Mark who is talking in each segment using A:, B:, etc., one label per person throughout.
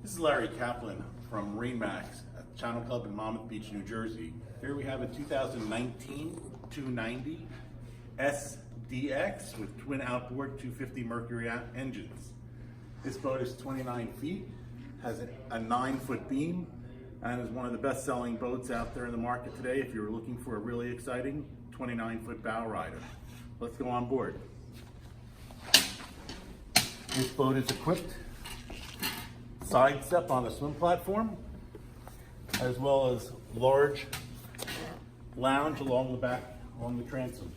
A: This is Larry Kaplan from MarineMax at the Channel Club in Monmouth Beach, New Jersey. Here we have a 2019 290 SDX with twin outboard 250 Mercury engines. This boat is 29 feet, has a 9-foot beam, and is one of the best-selling boats out there in the market today if you're looking for a really exciting 29-foot bow rider. Let's go on board. This boat is equipped side step on the swim platform, as well as large lounge along the back, along the transom.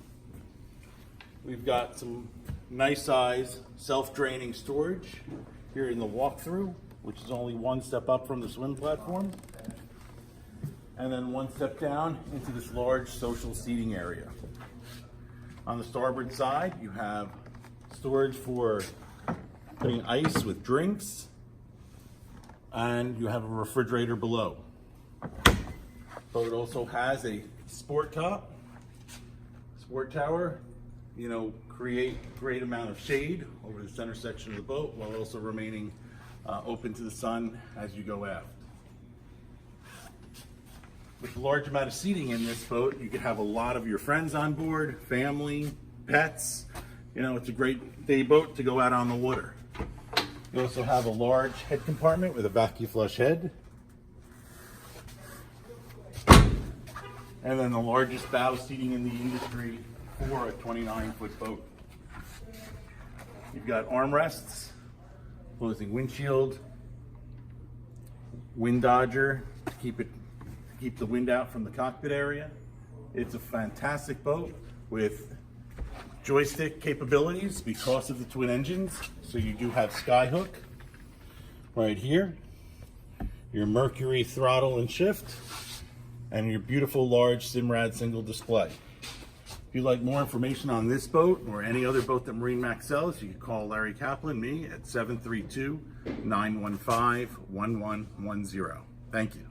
A: We've got some nice size self-draining storage here in the walkthrough, which is only one step up from the swim platform, and then one step down into this large social seating area. On the starboard side, you have storage for putting ice with drinks, and you have a refrigerator below. Boat also has a sport top, sport tower, create great amount of shade over the center section of the boat while also remaining open to the sun as you go aft. With a large amount of seating in this boat, you can have a lot of your friends on board, family, pets. It's a great day boat to go out on the water. You also have a large head compartment with a vacuum flush head. And then the largest bow seating in the industry for a 29-foot boat. You've got armrests, closing windshield, wind dodger to keep the wind out from the cockpit area. It's a fantastic boat with joystick capabilities because of the twin engines. So you do have skyhook right here, your Mercury throttle and shift, and your beautiful large Simrad single display. If you'd like more information on this boat or any other boat that MarineMax sells, you can call Larry Kaplan, me, at 732-915-1110. Thank you.